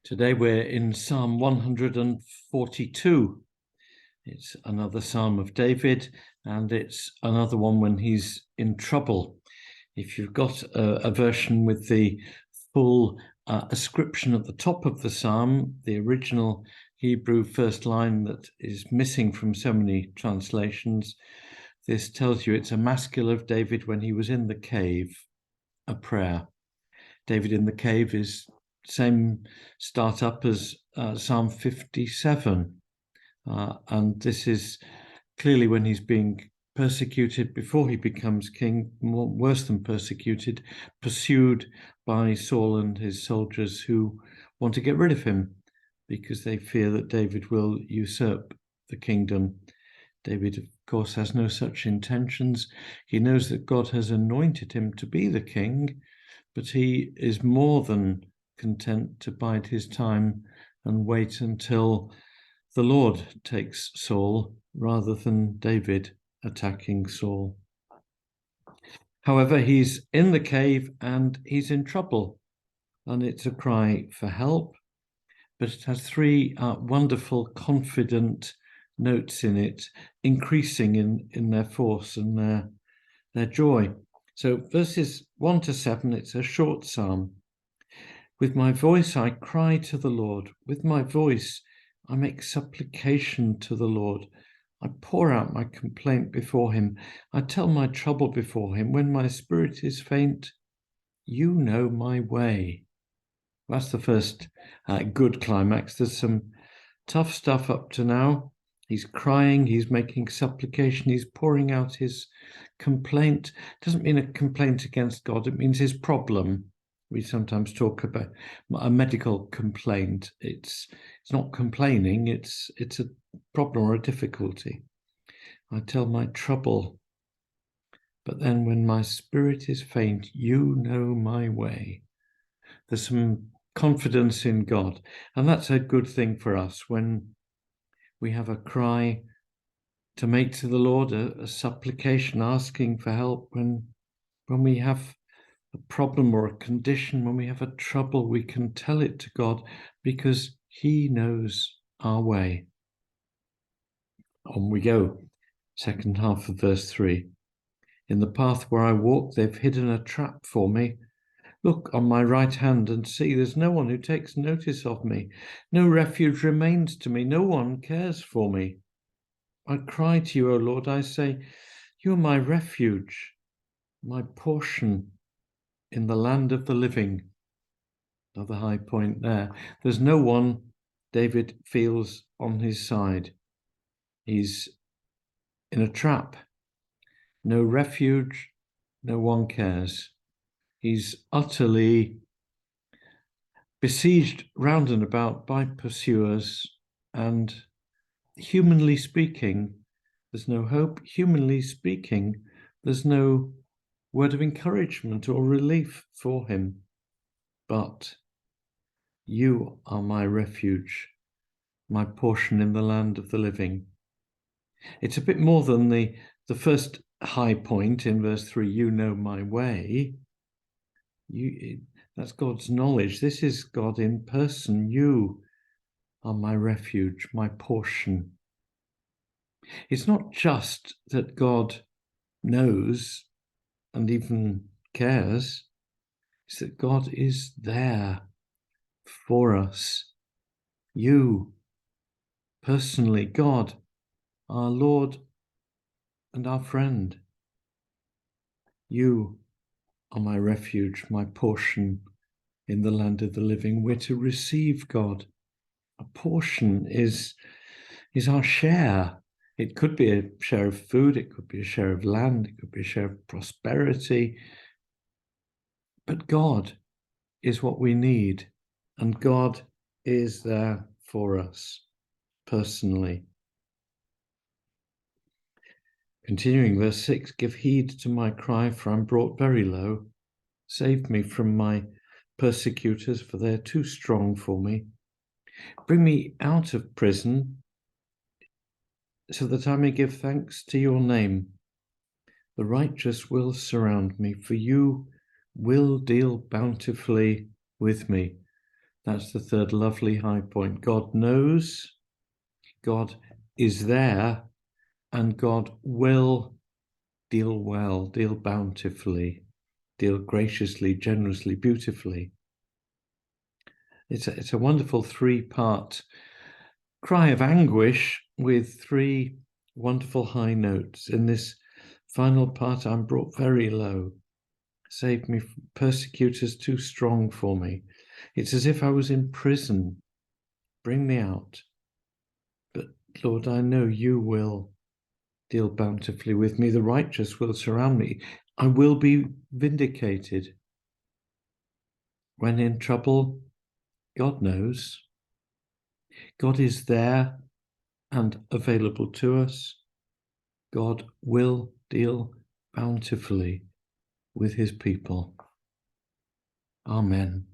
Today we're in Psalm 142. It's another Psalm of David, and it's another one when he's in trouble. If you've got a version with the full ascription at the top of the Psalm, the original Hebrew first line that is missing from so many translations, this tells you it's a maskil of David when he was in the cave, a prayer. David in the cave is same startup as Psalm 57. And this is clearly when he's being persecuted before he becomes king, worse than persecuted, pursued by Saul and his soldiers who want to get rid of him because they fear that David will usurp the kingdom. David, of course, has no such intentions. He knows that God has anointed him to be the king, but he is more than content to bide his time and wait until the Lord takes Saul rather than David attacking Saul. However, he's in the cave and he's in trouble, and it's a cry for help, but it has three wonderful, confident notes in it, increasing in their force and their joy. So verses 1 to 7, it's a short psalm. With my voice I cry to the Lord. With my voice I make supplication to the Lord. I pour out my complaint before him. I tell my trouble before him. When my spirit is faint, you know my way. That's the first good climax. There's some tough stuff up to now. He's crying, he's making supplication, he's pouring out his complaint. Doesn't mean a complaint against God, it means his problem. We sometimes talk about a medical complaint. It's not complaining, it's a problem or a difficulty. I tell my trouble, but then when my spirit is faint, you know my way. There's some confidence in God, and that's a good thing for us when we have a cry to make to the Lord, a supplication, asking for help. When we have a problem or a condition, when we have a trouble, we can tell it to God because he knows our way. On we go. Second half of verse 3. In the path where I walk, they've hidden a trap for me. Look on my right hand and see, there's no one who takes notice of me. No refuge remains to me. No one cares for me. I cry to you, O Lord. I say, you are my refuge, my portion in the land of the living. Another high point there. There's no one David feels on his side. He's in a trap. No refuge, no one cares. He's utterly besieged round and about by pursuers, and humanly speaking, there's no hope. Humanly speaking, there's no word of encouragement or relief for him. But you are my refuge, my portion in the land of the living. It's a bit more than the first high point in verse 3, you know my way. That's God's knowledge. This is God in person. You are my refuge, my portion. It's not just that God knows and even cares. It's that God is there for us. You, personally, God, our Lord and our friend. You are my refuge, my portion in the land of the living. We're to receive God. A portion is our share. It could be a share of food, it could be a share of land, it could be a share of prosperity. But God is what we need, and God is there for us personally. Continuing verse 6, give heed to my cry, for I'm brought very low. Save me from my persecutors, for they're too strong for me. Bring me out of prison, so that I may give thanks to your name. The righteous will surround me, for you will deal bountifully with me. That's the third lovely high point. God knows, God is there, and God will deal well, deal bountifully, deal graciously, generously, beautifully. It's a wonderful three-part cry of anguish with three wonderful high notes. In this final part, I'm brought very low. Save me from persecutors too strong for me. It's as if I was in prison. Bring me out. But Lord, I know you will deal bountifully with me. The righteous will surround me. I will be vindicated. When in trouble, God knows. God is there and available to us. God will deal bountifully with his people. Amen.